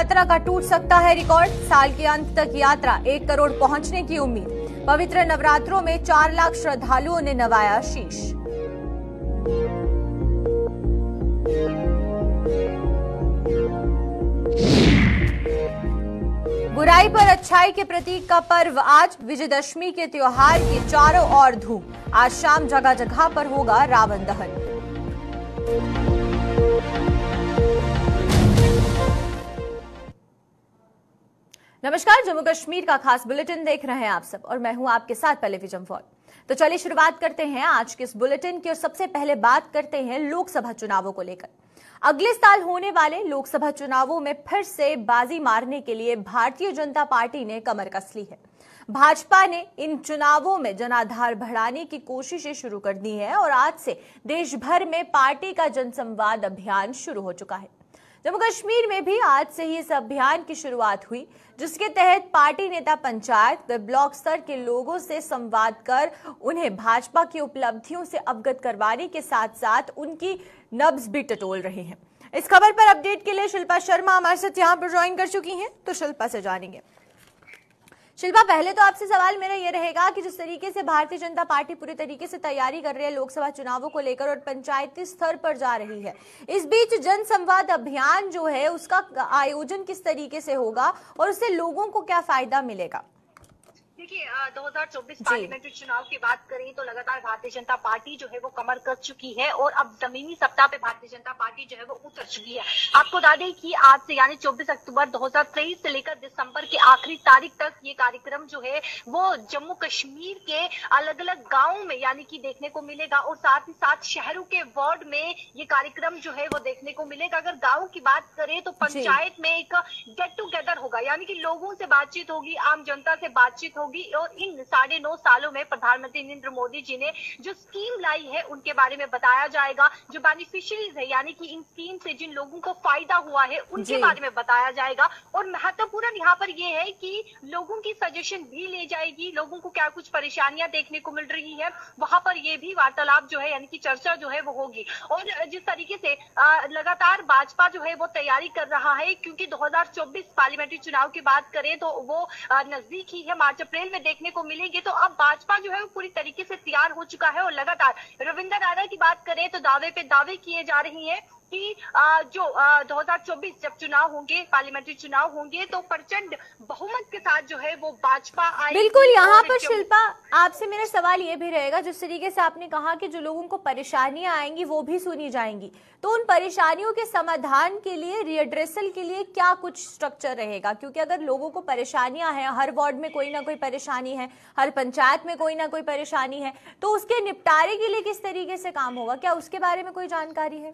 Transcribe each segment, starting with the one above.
यात्रा का टूट सकता है रिकॉर्ड। साल के अंत तक यात्रा 1 करोड़ पहुंचने की उम्मीद। पवित्र नवरात्रों में 4 लाख श्रद्धालुओं ने नवाया शीश। बुराई पर अच्छाई के प्रतीक का पर्व आज। विजयदशमी के त्योहार की चारों ओर धूम। आज शाम जगह जगह पर होगा रावण दहन। नमस्कार, जम्मू कश्मीर का खास बुलेटिन देख रहे हैं आप सब और मैं हूं आपके साथ पल्लवी जम्फौर। तो चलिए शुरुआत करते हैं आज के इस बुलेटिन की और सबसे पहले बात करते हैं लोकसभा चुनावों को लेकर। अगले साल होने वाले लोकसभा चुनावों में फिर से बाजी मारने के लिए भारतीय जनता पार्टी ने कमर कस ली है। भाजपा ने इन चुनावों में जनाधार बढ़ाने की कोशिशें शुरू कर दी हैं और आज से देश भर में पार्टी का जनसंवाद अभियान शुरू हो चुका है। जम्मू कश्मीर में भी आज से ही इस अभियान की शुरुआत हुई, जिसके तहत पार्टी नेता पंचायत व ब्लॉक स्तर के लोगों से संवाद कर उन्हें भाजपा की उपलब्धियों से अवगत करवाने के साथ साथ उनकी नब्ज भी टटोल रहे हैं। इस खबर पर अपडेट के लिए शिल्पा शर्मा हमारे साथ यहाँ पर ज्वाइन कर चुकी हैं, तो शिल्पा से जानेंगे। शिल्पा, पहले तो आपसे सवाल मेरा ये रहेगा कि जिस तरीके से भारतीय जनता पार्टी पूरी तरीके से तैयारी कर रही है लोकसभा चुनावों को लेकर और पंचायती स्तर पर जा रही है, इस बीच जन संवाद अभियान जो है उसका आयोजन किस तरीके से होगा और उससे लोगों को क्या फायदा मिलेगा? देखिए, 2024 पार्लियामेंट्री चुनाव की बात करें तो लगातार भारतीय जनता पार्टी जो है वो कमर कस चुकी है और अब जमीनी सत्ता पे भारतीय जनता पार्टी जो है वो उतर चुकी है। आपको बता दें कि आज से यानी 24 अक्टूबर 2023 से लेकर दिसंबर की आखिरी तारीख तक ये कार्यक्रम जो है वो जम्मू कश्मीर के अलग अलग गाँव में यानी कि देखने को मिलेगा और साथ ही साथ शहरों के वार्ड में ये कार्यक्रम जो है वो देखने को मिलेगा। अगर गाँव की बात करें तो पंचायत में एक गेट टूगेदर होगा, यानी कि लोगों से बातचीत होगी, आम जनता से बातचीत होगी और इन 9.5 सालों में प्रधानमंत्री नरेंद्र मोदी जी ने जो स्कीम लाई है उनके बारे में बताया जाएगा। जो बेनिफिशियरीज है यानी कि इन स्कीम से जिन लोगों को फायदा हुआ है उनके बारे में बताया जाएगा। और महत्वपूर्ण यहाँ पर यह है कि लोगों की सजेशन भी ले जाएगी, लोगों को क्या कुछ परेशानियां देखने को मिल रही है वहां पर ये भी वार्तालाप जो है यानी कि चर्चा जो है वो होगी। और जिस तरीके से लगातार भाजपा जो है वो तैयारी कर रहा है, क्योंकि 2024 पार्लियामेंट्री चुनाव की बात करें तो वो नजदीक ही है, मार्च अप्रैल में देखने को मिलेंगे। तो अब भाजपा जो है वो पूरी तरीके से तैयार हो चुका है और लगातार रविंद्र राणा की बात करें तो दावे पे दावे किए जा रही हैं कि जो 2024 जब चुनाव होंगे, पार्लियामेंट्री चुनाव होंगे तो प्रचंड बहुमत के साथ जो है वो भाजपा आएगी। बिल्कुल, यहाँ पर शिल्पा आपसे मेरा सवाल ये भी रहेगा, जिस तरीके से आपने कहा कि जो लोगों को परेशानियां आएंगी वो भी सुनी जाएंगी, तो उन परेशानियों के समाधान के लिए, रीएड्रेसल के लिए क्या कुछ स्ट्रक्चर रहेगा? क्योंकि अगर लोगों को परेशानियां हैं, हर वार्ड में कोई ना कोई परेशानी है, हर पंचायत में कोई ना कोई परेशानी है, तो उसके निपटारे के लिए किस तरीके से काम होगा? क्या उसके बारे में कोई जानकारी है?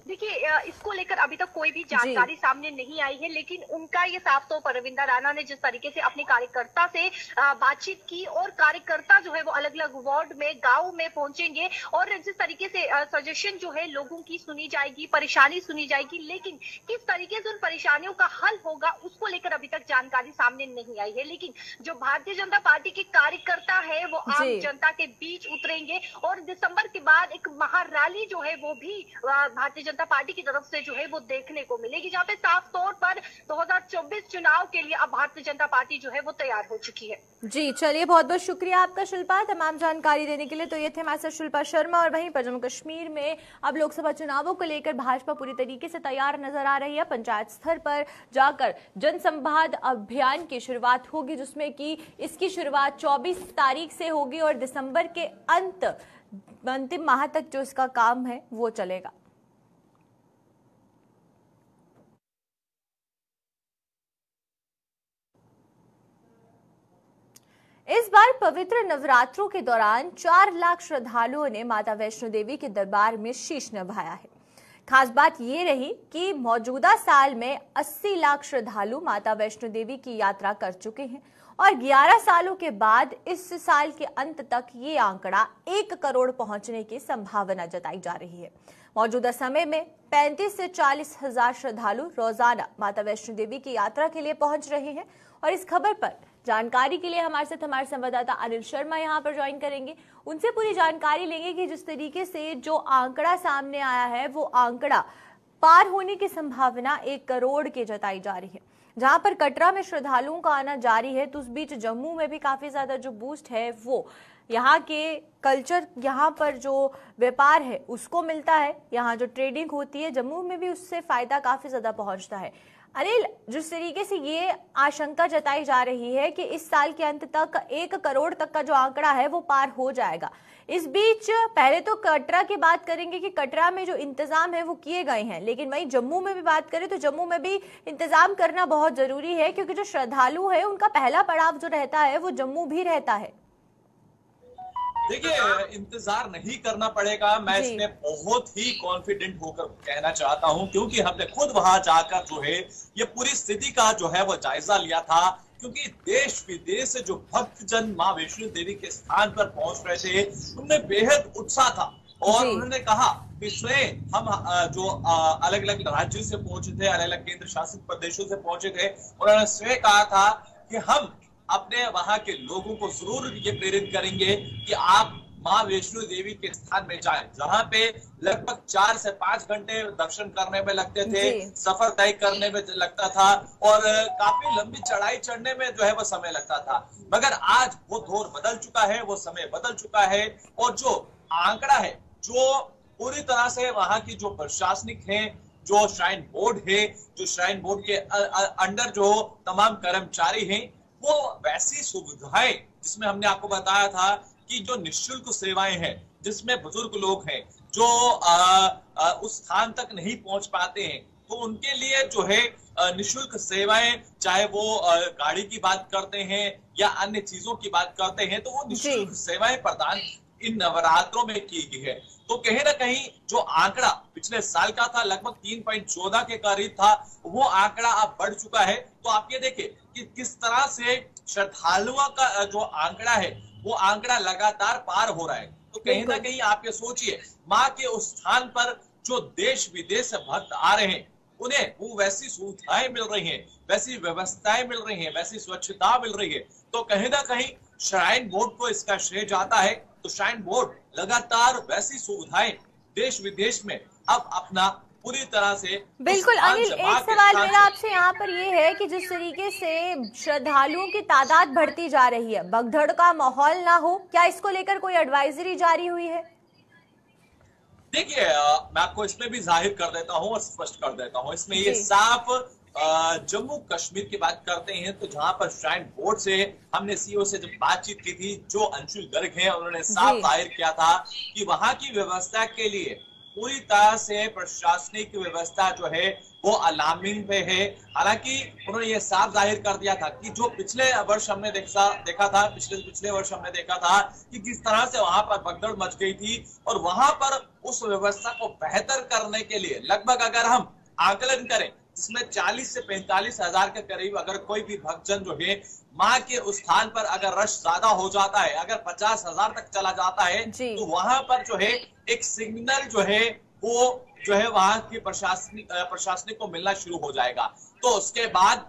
देखिए, इसको लेकर अभी तक कोई भी जानकारी सामने नहीं आई है, लेकिन उनका ये साफ तौर पर रविंद्र राणा ने जिस तरीके से अपने कार्यकर्ता से बातचीत की और कार्यकर्ता जो है वो अलग अलग वार्ड में, गांव में पहुंचेंगे और जिस तरीके से सजेशन जो है लोगों की सुनी जाएगी, परेशानी सुनी जाएगी, लेकिन किस तरीके से उन परेशानियों का हल होगा उसको लेकर अभी तक जानकारी सामने नहीं आई है। लेकिन जो भारतीय जनता पार्टी के कार्यकर्ता है वो आम जनता के बीच उतरेंगे और दिसंबर के बाद एक महारैली जो है वो भी भारतीय जनता पार्टी की तरफ से जो है वो देखने को मिलेगी, जहां पे साफ तौर पर 2024 चुनाव के लिए अब भारतीय जनता पार्टी जो है वो तैयार हो चुकी है। जी, चलिए, बहुत बहुत शुक्रिया आपका शिल्पा तमाम जानकारी देने के लिए। तो ये थे हमारे साथ शिल्पा शर्मा। और वहीं पर जम्मू कश्मीर में अब लोकसभा चुनावों को लेकर भाजपा पूरी तरीके से तैयार नजर आ रही है। पंचायत स्तर पर जाकर जनसंवाद अभियान की शुरुआत होगी, जिसमें कि इसकी शुरुआत 24 तारीख से होगी और दिसंबर के अंतिम माह तक जो इसका काम है वो चलेगा। इस बार पवित्र नवरात्रों के दौरान 4 लाख श्रद्धालुओं ने माता वैष्णो देवी के दरबार में शीश नभाया है। खास बात ये रही कि मौजूदा साल में 80 लाख श्रद्धालु माता वैष्णो देवी की यात्रा कर चुके हैं और 11 सालों के बाद इस साल के अंत तक ये आंकड़ा 1 करोड़ पहुंचने की संभावना जताई जा रही है। मौजूदा समय में 35 से 40 हजार श्रद्धालु रोजाना माता वैष्णो देवी की यात्रा के लिए पहुंच रहे हैं। और इस खबर पर जानकारी के लिए हमारे साथ हमारे संवाददाता अनिल शर्मा यहां पर ज्वाइन करेंगे। उनसे पूरी जानकारी लेंगे कि जिस तरीके से जो आंकड़ा सामने आया है वो आंकड़ा पार होने की संभावना 1 करोड़ की जताई जा रही है। जहां पर कटरा में श्रद्धालुओं का आना जारी है, तो उस बीच जम्मू में भी काफी ज्यादा जो बूस्ट है वो यहाँ के कल्चर, यहाँ पर जो व्यापार है उसको मिलता है, यहाँ जो ट्रेडिंग होती है जम्मू में भी उससे फायदा काफी ज्यादा पहुंचता है। अनिल, जिस तरीके से ये आशंका जताई जा रही है कि इस साल के अंत तक 1 करोड़ तक का जो आंकड़ा है वो पार हो जाएगा, इस बीच पहले तो कटरा की बात करेंगे कि कटरा में जो इंतजाम है वो किए गए हैं, लेकिन वहीं जम्मू में भी बात करें तो जम्मू में भी इंतजाम करना बहुत जरूरी है, क्योंकि जो श्रद्धालु है उनका पहला पड़ाव जो रहता है वो जम्मू भी रहता है। देखिए, इंतजार नहीं करना पड़ेगा, मैं इसमें बहुत ही कॉन्फिडेंट होकर कहना चाहता हूं, क्योंकि हमने खुद वहां जाकर जो है ये पूरी स्थिति का जो है वो जायजा लिया था। क्योंकि देश विदेश से जो भक्तजन मां वैष्णो देवी के स्थान पर पहुंच रहे थे, उनमें बेहद उत्साह था और उन्होंने कहा कि स्वयं हम जो अलग अलग राज्यों से पहुंचे थे, अलग अलग केंद्र शासित प्रदेशों से पहुंचे थे, उन्होंने स्वयं कहा था कि हम अपने वहां के लोगों को जरूर ये प्रेरित करेंगे कि आप मां वैष्णो देवी के स्थान में जाएं, जहां पे लगभग 4 से 5 घंटे दर्शन करने में लगते थे, सफर तय करने में लगता था और काफी लंबी चढ़ाई चढ़ने में जो है वो समय लगता था। मगर आज वो दौर बदल चुका है, वो समय बदल चुका है और जो आंकड़ा है, जो पूरी तरह से वहां की जो प्रशासनिक है, जो श्राइन बोर्ड है, जो श्राइन बोर्ड के अंडर जो तमाम कर्मचारी हैं, वो वैसी सुविधाएं जिसमें हमने आपको बताया था कि जो निःशुल्क सेवाएं हैं, जिसमें बुजुर्ग लोग हैं जो उस स्थान तक नहीं पहुंच पाते हैं, तो उनके लिए जो है निःशुल्क सेवाएं, चाहे वो गाड़ी की बात करते हैं या अन्य चीजों की बात करते हैं, तो वो निःशुल्क सेवाएं प्रदान इन नवरात्रों में की गई है। तो कहीं ना कहीं जो आंकड़ा पिछले साल का था लगभग 3.14 के करीब था, वो आंकड़ा अब बढ़ चुका है। तो आप ये देखिए कि किस तरह से श्रद्धालुओं का जो आंकड़ा है वो आंकड़ा लगातार पार हो रहा है। तो कहीं ना कहीं आप ये सोचिए, माँ के उस स्थान पर जो देश विदेश से भक्त आ रहे हैं, उन्हें वो वैसी सुविधाएं मिल रही हैं, वैसी व्यवस्थाएं मिल रही हैं, वैसी स्वच्छता मिल रही है। तो कहीं ना कहीं श्राइन बोर्ड को इसका श्रेय जाता है। तो श्राइन बोर्ड लगातार वैसी सुविधाएं देश विदेश में अब अपना पूरी तरह से। बिल्कुल अनिल, एक सवाल मेरा आपसे यहाँ पर ये है कि जिस तरीके से श्रद्धालुओं की तादाद बढ़ती जा रही है, भगदड़ का माहौल ना हो, क्या इसको लेकर कोई एडवाइजरी जारी हुई है? देखिए, मैं आपको इसमें भी जाहिर कर देता हूँ और स्पष्ट कर देता हूँ। इसमें ये साफ जम्मू कश्मीर की बात करते हैं तो जहां पर श्राइन बोर्ड से हमने सीईओ से जब बातचीत की थी, जो अंशुल गर्ग हैं, उन्होंने साफ जाहिर किया था कि वहां की व्यवस्था के लिए पूरी तरह से प्रशासनिक व्यवस्था जो है वो अलार्मिंग पे है। हालांकि उन्होंने ये साफ जाहिर कर दिया था कि जो पिछले वर्ष हमने देखा था, पिछले वर्ष हमने देखा था कि किस तरह से वहां पर भगदड़ मच गई थी और वहां पर उस व्यवस्था को बेहतर करने के लिए लगभग अगर हम आकलन करें, इसमें 40 से 45 हजार के करीब अगर कोई भी भक्तजन जो है माँ के उस स्थान पर अगर रश ज्यादा हो जाता है, अगर 50,000 तक चला जाता है, तो वहां पर जो है एक सिग्नल जो है वो जो है वहां की प्रशासनिक को मिलना शुरू हो जाएगा। तो उसके बाद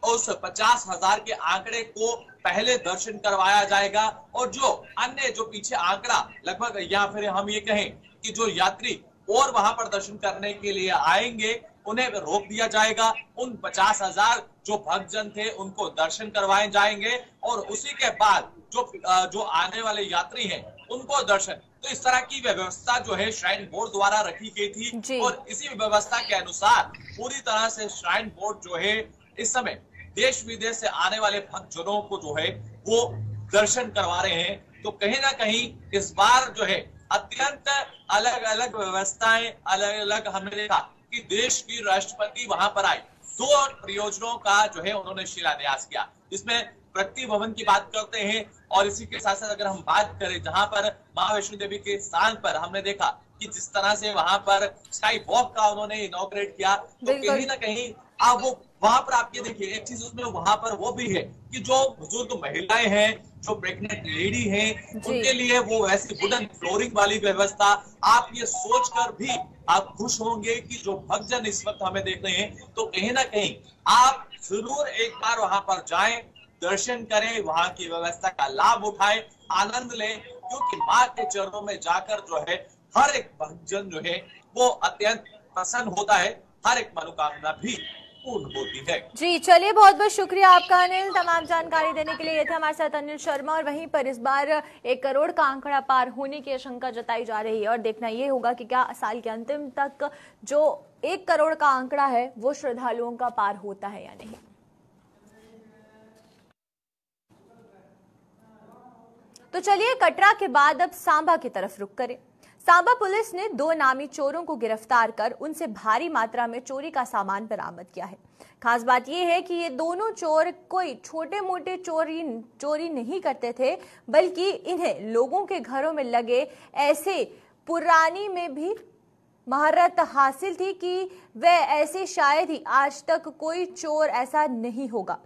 उस 50,000 के आंकड़े को पहले दर्शन करवाया जाएगा और जो अन्य जो पीछे आंकड़ा लगभग, या फिर हम ये कहें कि जो यात्री और वहां पर दर्शन करने के लिए आएंगे उन्हें रोक दिया जाएगा। उन 50,000 जो भक्तजन थे उनको दर्शन करवाए जाएंगे और उसी के बाद जो आने वाले यात्री हैं उनको दर्शन। तो इस तरह की व्यवस्था जो है श्राइन बोर्ड द्वारा रखी गई थी और इसी व्यवस्था के अनुसार पूरी तरह से श्राइन बोर्ड जो है इस समय देश विदेश से आने वाले भक्तजनों को जो है वो दर्शन करवा रहे हैं। तो कहीं ना कहीं इस बार जो है अत्यंत अलग अलग व्यवस्थाएं, अलग अलग हमने देखा कि देश की राष्ट्रपति वहां पर आए, 2 परियोजनाओं का जो है उन्होंने शिलान्यास किया, जिसमें प्रगति भवन की बात करते हैं और इसी के साथ साथ अगर हम बात करें जहां पर मां वैष्णो देवी के स्थान पर हमने देखा कि जिस तरह से वहां पर स्काई वॉक का उन्होंने इनॉग्रेट किया, तो कहीं ना कहीं अब वो वहां पर आप ये देखिए एक चीज उसमें वहां पर वो भी है कि जो बुजुर्ग महिलाएं हैं, जो प्रेग्नेंट लेडी हैं, उनके लिए वो ऐसी वुडन फ्लोरिंग वाली व्यवस्था, आप ये सोचकर भी आप खुश होंगे कि जो भक्तजन इस वक्त हमें देख रहे हैं, तो कहीं ना कहीं आप जरूर एक बार वहां पर जाएं, दर्शन करें, वहां की व्यवस्था का लाभ उठाएं, आनंद लें, क्योंकि माँ के चरणों में जाकर जो है हर एक भक्तजन जो है वो अत्यंत प्रसन्न होता है, हर एक मनोकामना भी पूर्ण होती है। जी चलिए, बहुत बहुत शुक्रिया आपका अनिल, तमाम जानकारी देने के लिए। ये थे हमारे साथ अनिल शर्मा। और वहीं पर इस बार 1 करोड़ का आंकड़ा पार होने की आशंका जताई जा रही है और देखना ये होगा कि क्या साल के अंतिम तक जो 1 करोड़ का आंकड़ा है वो श्रद्धालुओं का पार होता है या नहीं। तो चलिए कटरा के बाद अब सांबा की तरफ रुख करें। सांबा पुलिस ने 2 नामी चोरों को गिरफ्तार कर उनसे भारी मात्रा में चोरी का सामान बरामद किया है। खास बात यह है कि ये दोनों चोर कोई छोटे मोटे चोरी नहीं करते थे, बल्कि इन्हें लोगों के घरों में लगे ऐसे पुरानी में भी महारत हासिल थी कि वह ऐसे शायद ही आज तक कोई चोर ऐसा नहीं होगा।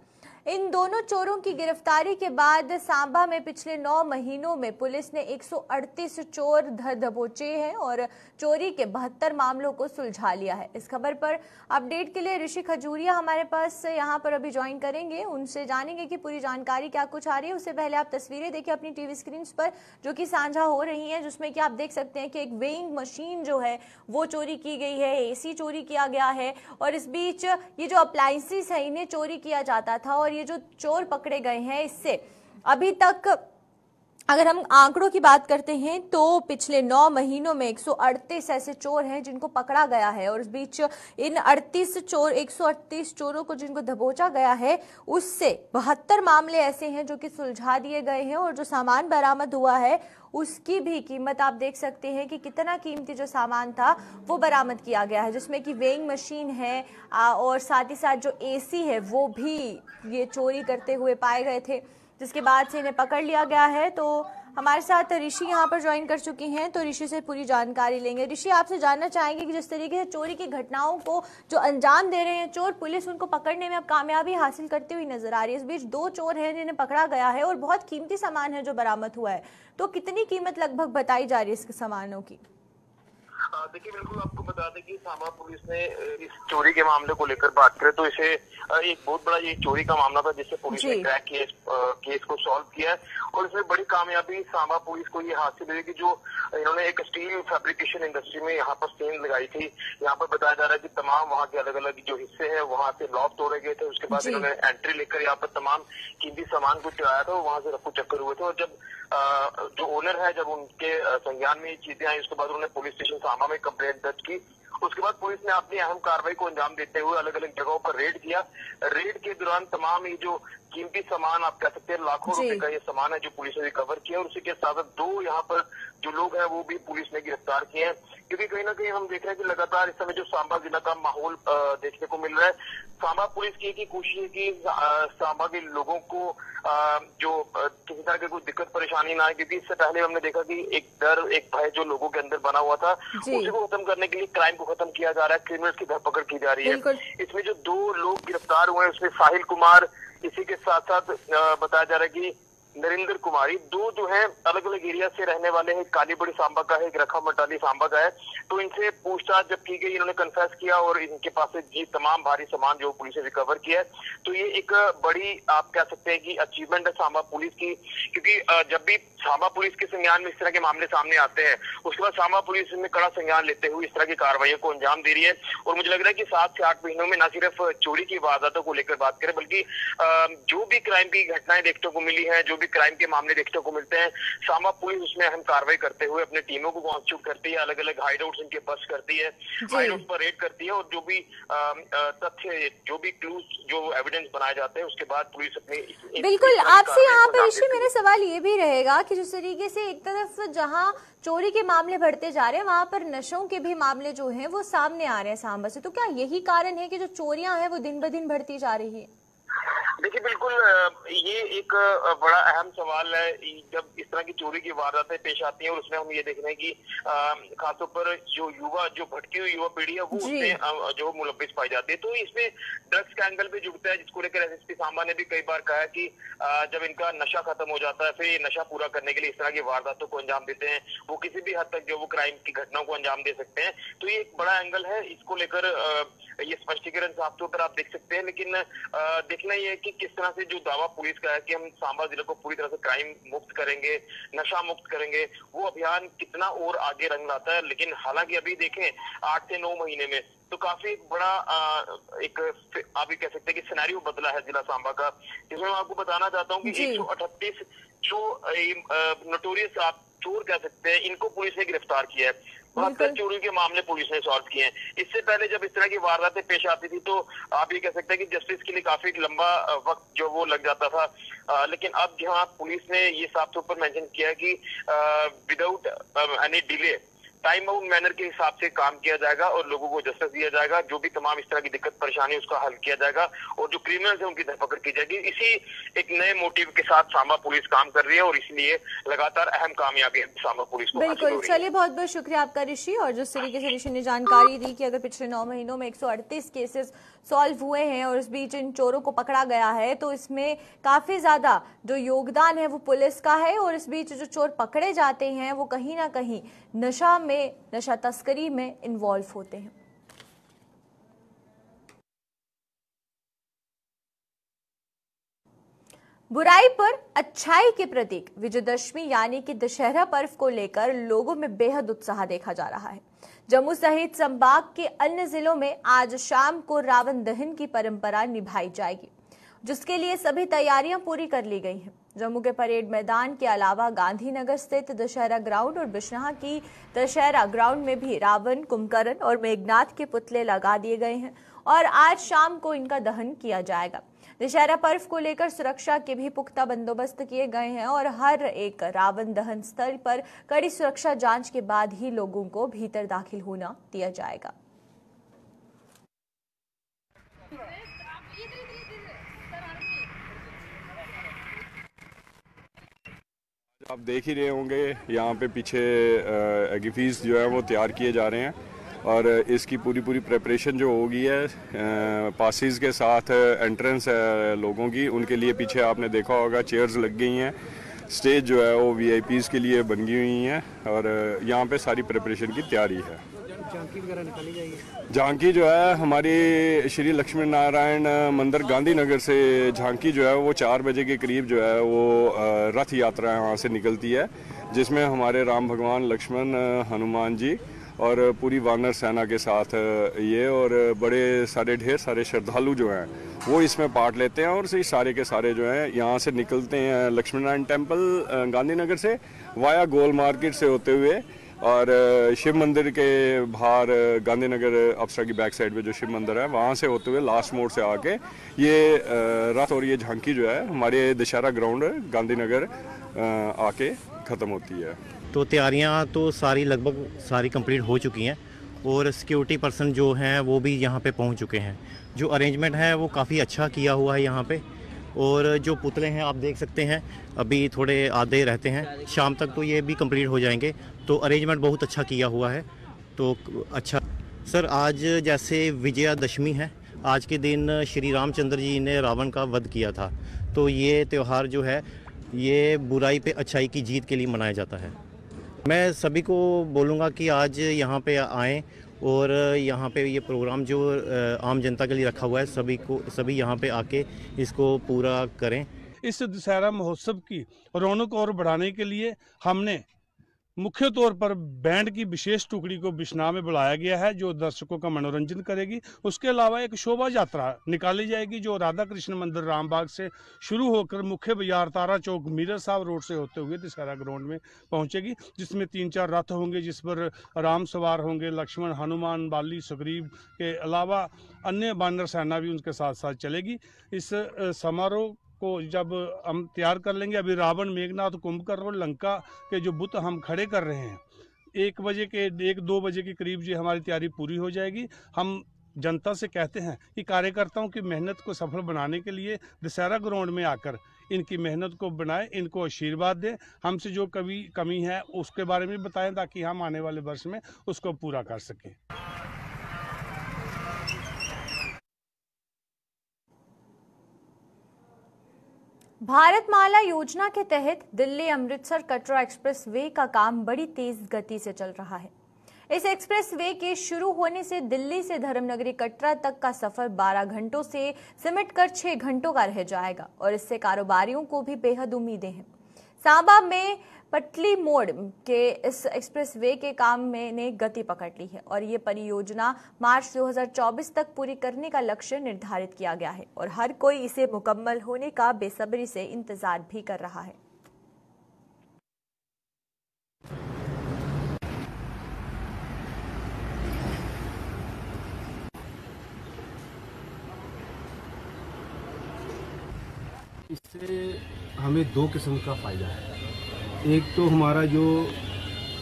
इन दोनों चोरों की गिरफ्तारी के बाद सांबा में पिछले 9 महीनों में पुलिस ने 138 चोर धर दबोचे हैं और चोरी के 72 मामलों को सुलझा लिया है। इस खबर पर अपडेट के लिए ऋषि खजूरिया हमारे पास यहां पर अभी ज्वाइन करेंगे, उनसे जानेंगे कि पूरी जानकारी क्या कुछ आ रही है। उससे पहले आप तस्वीरें देखिए अपनी टीवी स्क्रीन पर जो कि साझा हो रही है, जिसमें कि आप देख सकते हैं कि एक वेइंग मशीन जो है वो चोरी की गई है, एसी चोरी किया गया है और इस बीच ये जो अप्लायंसेस है इन्हें चोरी किया जाता था। और ये जो चोर पकड़े गए हैं इससे अभी तक अगर हम आंकड़ों की बात करते हैं तो पिछले 9 महीनों में 138 ऐसे चोर हैं जिनको पकड़ा गया है और इस बीच इन 138 चोरों को जिनको दबोचा गया है उससे 72 मामले ऐसे हैं जो कि सुलझा दिए गए हैं और जो सामान बरामद हुआ है उसकी भी कीमत आप देख सकते हैं कि कितना कीमती जो सामान था वो बरामद किया गया है, जिसमें कि वेइंग मशीन है और साथ ही साथ जो एसी है वो भी ये चोरी करते हुए पाए गए थे, जिसके बाद से इन्हें पकड़ लिया गया है। तो हमारे साथ ऋषि यहाँ पर ज्वाइन कर चुकी हैं, तो ऋषि से पूरी जानकारी लेंगे। ऋषि, आपसे जानना चाहेंगे कि जिस तरीके से चोरी की घटनाओं को जो अंजाम दे रहे हैं चोर, पुलिस उनको पकड़ने में अब कामयाबी हासिल करती हुई नजर आ रही है। इस बीच 2 चोर हैं जिन्हें पकड़ा गया है और बहुत कीमती सामान है जो बरामद हुआ है, तो कितनी कीमत लगभग बताई जा रही है इसके सामानों की? देखिए, बिल्कुल आपको बता दें कि सांबा पुलिस ने इस चोरी के मामले को लेकर बात करें तो इसे एक बहुत बड़ा ये चोरी का मामला था जिससे पुलिस ने क्रैक केस को सॉल्व किया है और इसमें बड़ी कामयाबी सांबा पुलिस को ये हासिल हुई कि जो इन्होंने एक स्टील फैब्रिकेशन इंडस्ट्री में यहाँ पर चेन लगाई थी। यहाँ पर बताया जा रहा है कि तमाम वहाँ के अलग अलग जो हिस्से हैं वहाँ से लॉक तोड़े गए थे, उसके बाद इन्होंने एंट्री लेकर यहाँ पर तमाम कीमती सामान को चुराया था और वहाँ से रफू चक्कर हुए थे। और जब जो ओनर है जब उनके संज्ञान में ये चीजें आई उसके बाद उन्होंने पुलिस स्टेशन सांबा में कंप्लेंट दर्ज की। उसके बाद पुलिस ने अपनी अहम कार्रवाई को अंजाम देते हुए अलग अलग जगहों पर रेड किया। रेड के दौरान तमाम ये जो कीमती सामान आप कह सकते हैं लाखों रुपए का ये सामान है जो पुलिस ने रिकवर किया और उसी के साथ 2 यहाँ पर जो लोग हैं वो भी पुलिस ने गिरफ्तार किए हैं। क्योंकि कहीं ना कहीं हम देख रहे हैं कि लगातार इस समय जो सांबा जिला का माहौल देखने को मिल रहा है, सांबा पुलिस की एक ही कोशिश है कि सांबा के लोगों को जो किसी तरह की कोई दिक्कत परेशानी ना आए, क्योंकि इससे पहले हमने देखा कि एक डर एक भय जो लोगों के अंदर बना हुआ था उसी को खत्म करने के लिए क्राइम को खत्म किया जा रहा है, क्रिमिनल्स की धरपकड़ की जा रही है। इसमें जो 2 लोग गिरफ्तार हुए हैं उसमें साहिल कुमार, इसी के साथ साथ बताया जा रहा है कि नरेंद्र कुमारी, 2 जो है अलग अलग एरिया से रहने वाले हैं। कालीबड़ी सांबा का है, एक रखा मटाली सांबा का है। तो इनसे पूछताछ जब की गई इन्होंने कन्फेस किया और इनके पास से ये तमाम भारी सामान जो पुलिस ने रिकवर किया है। तो ये एक बड़ी आप कह सकते हैं कि अचीवमेंट है सांबा पुलिस की, क्योंकि जब भी सांबा पुलिस के संज्ञान में इस तरह के मामले सामने आते हैं उसके बाद सांबा पुलिस में कड़ा संज्ञान लेते हुए इस तरह की कार्रवाइयों को अंजाम दे रही है। और मुझे लग रहा है कि 7 से 8 महीनों में न सिर्फ चोरी की वारदातों को लेकर बात करें बल्कि जो भी क्राइम की घटनाएं देखने को मिली है, जो भी क्राइम के मामले देखने को मिलते हैं, सांबा पुलिस उसमें अहम कार्रवाई करते हुए अपनी टीमों को कॉन्स्टिट्यूट करती है, अलग अलग हाइडआउट्स इनके बस करती है, हाइडआउट्स पर रेड करती है और जो भी तथ्य जो भी क्लूज जो एविडेंस बनाए जाते हैं उसके बाद पुलिस अपनी बिल्कुल आपसे यहाँ पर ऋषि मेरा सवाल ये भी रहेगा कि जिस तरीके से एक तरफ जहाँ चोरी के मामले बढ़ते जा रहे हैं वहां पर नशों के भी मामले जो हैं वो सामने आ रहे हैं सांबा से, तो क्या यही कारण है कि जो चोरियां हैं वो दिन ब दिन बढ़ती जा रही है? देखिए, बिल्कुल ये एक बड़ा अहम सवाल है जब इस तरह की चोरी की वारदातें पेश आती हैं और उसमें हम ये देख रहे हैं कि खासतौर पर जो भटकी हुई युवा पीढ़ी है वो उसमें जो मुलव्विस पाई जाती है। तो इसमें ड्रग्स का एंगल भी जुड़ता है, जिसको लेकर एसएसपी सांबा ने भी कई बार कहा है कि जब इनका नशा खत्म हो जाता है फिर ये नशा पूरा करने के लिए इस तरह की वारदातों को अंजाम देते हैं, वो किसी भी हद तक जो वो क्राइम की घटनाओं को अंजाम दे सकते हैं। तो ये एक बड़ा एंगल है, इसको लेकर ये स्पष्टीकरण साफ तौर पर आप देख सकते हैं। लेकिन देखना ये है कि किस तरह से जो दावा पुलिस का है कि हम सांबा जिले को पूरी तरह से क्राइम मुक्त करेंगे, नशा मुक्त करेंगे, वो अभियान कितना और आगे रंग लाता है। लेकिन हालांकि अभी देखें 8 से 9 महीने में तो काफी बड़ा एक आप ये कह सकते हैं कि सिनेरियो बदला है जिला सांबा का, जिसमें मैं आपको बताना चाहता हूँ कि 138 जो नोटोरियस आप चोर कह सकते हैं, इनको पुलिस ने गिरफ्तार किया है। 72 चोरी के मामले पुलिस ने सॉल्व किए हैं। इससे पहले जब इस तरह की वारदातें पेश आती थी तो आप ये कह सकते हैं कि जस्टिस के लिए काफी लंबा वक्त जो वो लग जाता था। लेकिन अब जहां पुलिस ने ये साफ तौर पर मेंशन किया कि without any delay time out manner के हिसाब से काम किया जाएगा और लोगों को जस्टिस दिया जाएगा। जो भी तमाम इस तरह की दिक्कत परेशानी उसका हल किया जाएगा और जो क्रिमिनल्स है उनकी धरपकड़ की जाएगी। इसी एक नए मोटिव के साथ सांबा पुलिस काम कर रही है और इसलिए लगातार अहम कामयाबी सांबा पुलिस को हासिल हो रही है। चलिए, बहुत बहुत शुक्रिया आपका ऋषि। और जिस तरीके से ऋषि ने जानकारी दी कि अगर पिछले 9 महीनों में 138 केसेस सॉल्व हुए हैं और इस बीच इन चोरों को पकड़ा गया है, तो इसमें काफी ज्यादा जो योगदान है वो पुलिस का है। और इस बीच जो चोर पकड़े जाते हैं वो कहीं ना कहीं नशा तस्करी में इन्वॉल्व होते हैं। बुराई पर अच्छाई के प्रतीक विजयदशमी यानी कि दशहरा पर्व को लेकर लोगों में बेहद उत्साह देखा जा रहा है। जम्मू सहित संभाग के अन्य जिलों में आज शाम को रावण दहन की परंपरा निभाई जाएगी, जिसके लिए सभी तैयारियां पूरी कर ली गई हैं। जम्मू के परेड मैदान के अलावा गांधीनगर स्थित दशहरा ग्राउंड और बिश्नोई की दशहरा ग्राउंड में भी रावण, कुंभकर्ण और मेघनाथ के पुतले लगा दिए गए हैं और आज शाम को इनका दहन किया जाएगा। दशहरा पर्व को लेकर सुरक्षा के भी पुख्ता बंदोबस्त किए गए हैं और हर एक रावण दहन स्थल पर कड़ी सुरक्षा जांच के बाद ही लोगों को भीतर दाखिल होना दिया जाएगा। आप देख ही रहे होंगे यहाँ पे पीछे एगिफीस जो है वो तैयार किए जा रहे हैं और इसकी पूरी प्रेपरेशन जो होगी है पासिस के साथ एंट्रेंस है लोगों की, उनके लिए पीछे आपने देखा होगा चेयर्स लग गई हैं। स्टेज जो है वो वीआईपीज़ के लिए बन गई हुई हैं और यहाँ पे सारी प्रिपरेशन की तैयारी है। झांकी वगैरह निकाली जाएगी। झांकी जो है हमारी श्री लक्ष्मी नारायण मंदिर गांधीनगर से झांकी जो है वो 4 बजे के करीब जो है वो रथ यात्रा वहाँ से निकलती है, जिसमें हमारे राम भगवान, लक्ष्मण, हनुमान जी और पूरी वानर सेना के साथ ये और बड़े सारे ढेर सारे श्रद्धालु जो हैं वो इसमें पार्ट लेते हैं और सारे के सारे जो हैं यहाँ से निकलते हैं लक्ष्मी नारायण टेम्पल गांधीनगर से वाया गोल मार्केट से होते हुए और शिव मंदिर के बाहर गांधीनगर अप्सरा की बैक साइड पे जो शिव मंदिर है वहाँ से होते हुए लास्ट मोड़ से आके ये रथ और ये झांकी जो है हमारे दशहरा ग्राउंड गांधीनगर आके ख़त्म होती है। तो तैयारियां तो सारी लगभग सारी कंप्लीट हो चुकी हैं और सिक्योरिटी पर्सन जो हैं वो भी यहाँ पे पहुँच चुके हैं। जो अरेंजमेंट है वो काफ़ी अच्छा किया हुआ है यहाँ पे और जो पुतले हैं आप देख सकते हैं अभी थोड़े आधे रहते हैं, शाम तक तो ये भी कंप्लीट हो जाएंगे। तो अरेंजमेंट बहुत अच्छा किया हुआ है। तो अच्छा सर, आज जैसे विजयादशमी है, आज के दिन श्री रामचंद्र जी ने रावण का वध किया था, तो ये त्यौहार जो है ये बुराई पे अच्छाई की जीत के लिए मनाया जाता है। मैं सभी को बोलूँगा कि आज यहाँ पे आएँ और यहाँ पे ये प्रोग्राम जो आम जनता के लिए रखा हुआ है सभी यहाँ पे आके इसको पूरा करें। इस दशहरा महोत्सव की रौनक और बढ़ाने के लिए हमने मुख्य तौर पर बैंड की विशेष टुकड़ी को बिश्नोई में बुलाया गया है जो दर्शकों का मनोरंजन करेगी। उसके अलावा एक शोभा यात्रा निकाली जाएगी जो राधा कृष्ण मंदिर रामबाग से शुरू होकर मुख्य बाजार तारा चौक मीरर साहब रोड से होते हुए दशहरा ग्राउंड में पहुंचेगी, जिसमें 3-4 रथ होंगे जिस पर राम सवार होंगे, लक्ष्मण, हनुमान, बाली, सुग्रीव के अलावा अन्य वानर सेना भी उनके साथ साथ चलेगी। इस समारोह को जब हम तैयार कर लेंगे, अभी रावण, मेघनाथ, कुंभकर्ण और लंका के जो बुत हम खड़े कर रहे हैं 1-2 बजे के करीब ये हमारी तैयारी पूरी हो जाएगी। हम जनता से कहते हैं कि कार्यकर्ताओं की मेहनत को सफल बनाने के लिए दशहरा ग्राउंड में आकर इनकी मेहनत को बनाएं, इनको आशीर्वाद दें, हमसे जो कमी है उसके बारे में बताएं ताकि हम आने वाले वर्ष में उसको पूरा कर सकें। भारतमाला योजना के तहत दिल्ली अमृतसर कटरा एक्सप्रेस वे का काम बड़ी तेज गति से चल रहा है। इस एक्सप्रेस वे के शुरू होने से दिल्ली से धर्मनगरी कटरा तक का सफर 12 घंटों से सिमट कर 6 घंटों का रह जाएगा और इससे कारोबारियों को भी बेहद उम्मीदें हैं। सांबा में पटली मोड़ के इस एक्सप्रेस वे के काम में ने गति पकड़ ली है और ये परियोजना मार्च 2024 तक पूरी करने का लक्ष्य निर्धारित किया गया है और हर कोई इसे मुकम्मल होने का बेसब्री से इंतजार भी कर रहा है। इससे हमें दो किस्म का फायदा है। एक तो हमारा जो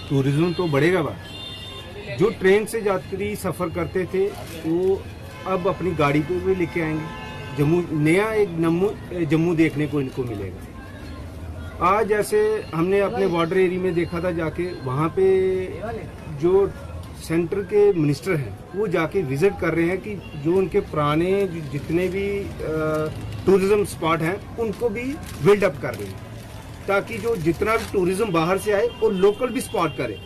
टूरिज्म तो बढ़ेगा बा, जो ट्रेन से यात्री सफ़र करते थे वो अब अपनी गाड़ी पे भी लेके आएंगे। जम्मू नया एक जम्मू देखने को इनको मिलेगा। आज जैसे हमने अपने बॉर्डर एरिया में देखा था जाके, वहाँ पे जो सेंटर के मिनिस्टर हैं वो जाके विजिट कर रहे हैं कि जो उनके पुराने जितने भी टूरिज्म स्पॉट हैं उनको भी बिल्डअप कर रहे हैं, ताकि जो जितना भी टूरिज्म बाहर से आए और लोकल भी स्पॉट करे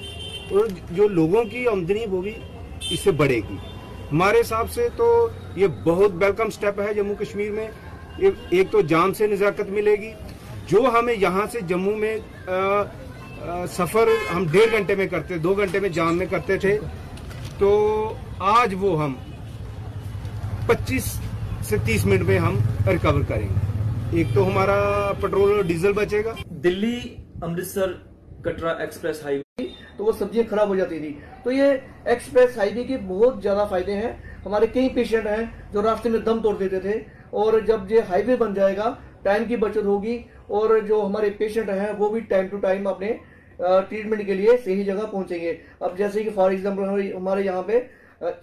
और जो लोगों की आमदनी वो भी इससे बढ़ेगी। हमारे हिसाब से तो ये बहुत वेलकम स्टेप है जम्मू कश्मीर में। एक तो जाम से निजाकत मिलेगी, जो हमें यहाँ से जम्मू में सफ़र हम 1.5 घंटे में करते, 2 घंटे में जाम में करते थे, तो आज वो हम 25 से 30 मिनट में हम रिकवर करेंगे। एक तो हमारा पेट्रोल और डीजल बचेगा। दिल्ली अमृतसर कटरा एक्सप्रेस हाईवे तो वो सब्जियां खराब हो जाती थी, तो ये एक्सप्रेस हाईवे के बहुत ज्यादा फायदे हैं। हमारे कई पेशेंट हैं जो रास्ते में दम तोड़ देते थे, और जब ये हाईवे बन जाएगा टाइम की बचत होगी और जो हमारे पेशेंट हैं वो भी टाइम टू टाइम अपने ट्रीटमेंट के लिए सही जगह पहुंचेंगे। अब जैसे कि फॉर एग्जाम्पल हमारे यहाँ पे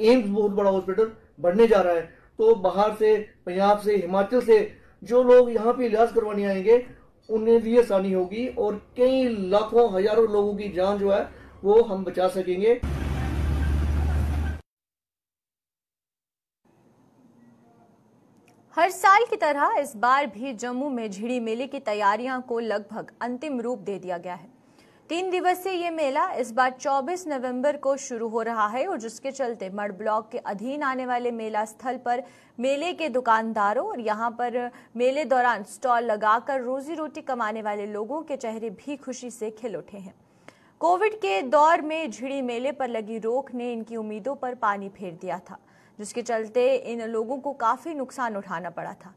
एम्स बहुत बड़ा हॉस्पिटल बनने जा रहा है, तो बाहर से, पंजाब से, हिमाचल से जो लोग यहाँ पे इलाज करवाने आएंगे उन्हें भी आसानी होगी और कई लाखों हजारों लोगों की जान जो है वो हम बचा सकेंगे। हर साल की तरह इस बार भी जम्मू में झिड़ी मेले की तैयारियां को लगभग अंतिम रूप दे दिया गया है। 3 दिवसीय ये मेला इस बार 24 नवंबर को शुरू हो रहा है और जिसके चलते मड ब्लॉक के अधीन आने वाले मेला स्थल पर मेले के दुकानदारों और यहाँ पर मेले दौरान स्टॉल लगाकर रोजी रोटी कमाने वाले लोगों के चेहरे भी खुशी से खिल उठे हैं। कोविड के दौर में झिड़ी मेले पर लगी रोक ने इनकी उम्मीदों पर पानी फेर दिया था, जिसके चलते इन लोगों को काफी नुकसान उठाना पड़ा था।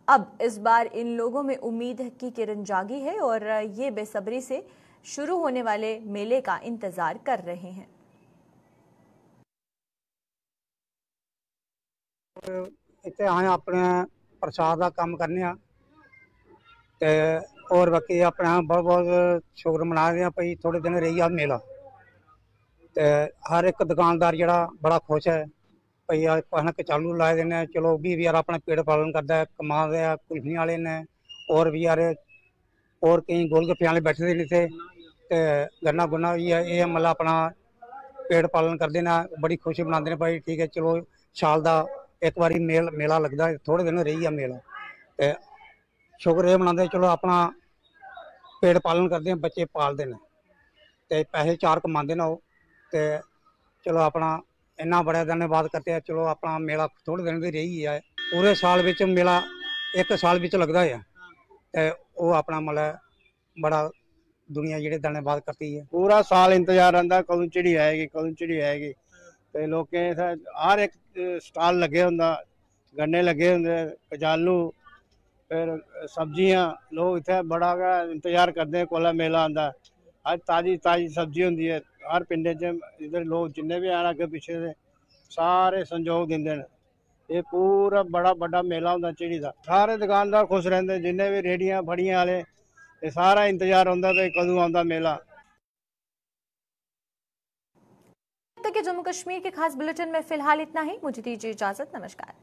अब इस बार इन लोगों में उम्मीद की किरण जागी है और ये बेसब्री से शुरू होने वाले मेले का इंतजार कर रहे हैं। इतने आए अपने प्रसाद का काम करने और बाकी अपने बहुत बहुत शुक्र मना रहे हैं भाई थोड़े दिन रही आ मेला। तो हर एक दुकानदार जरा बड़ा खुश है भाई कुछ कचालू लाए देने, चलो भी यार अपना पेट पालन करता है, कमा रहे हैं कुल्फियाँ वाले ने, और भी यार और कई गोलगप्पे वाले बैठे नहीं थे, तो गन्ना गुन्ना भी है ये मतलब अपना पेट पालन करते हैं, बड़ी खुशी मनाते हैं भाई ठीक है चलो साल का एक बारी मेला लगता है, थोड़े दिन रही है मेला, तो शुक्र ये मनाते चलो अपना पेट पालन करते हैं, बच्चे पालते हैं, तो पैसे 4 कमाते हैं वो, तो चलो अपना इन्ना बड़ा धन्यवाद करते हैं। चलो अपना मेला थोड़े दिन भी रही है, पूरे साल विच मेला एक साल विच लगता है, तो वो अपना मतलब बड़ा दुनिया जी धन्यवाद करती है। पूरा साल इंतजार रहता कदों चिड़ी आएगी कदों चिड़ी आएगी, तो लोग हर एक स्टाल लगे होंदा, गन्ने लगे होंगे, कचालू, फिर सब्जियां, लोग इतने बड़ा इंतजार करते हैं कोला मेला आंदा, हर ताजी ताजी सब्जी होंगी है, हर पिंडे च इधर लोग जिन्ने भी आना अगे पिछे से सारे संजोग देंदे हैं। ये पूरा बड़ा बड़ा मेला होंदा चिड़ी का, सारे दुकानदार खुश रहते, जिन्ने भी रेहड़ियां फड़ियां वाले, ये सारा इंतजार होंदा है कदों आंदा मेला। तक के जम्मू कश्मीर के खास बुलेटिन में फिलहाल इतना ही, मुझे दीजिए इजाजत, नमस्कार।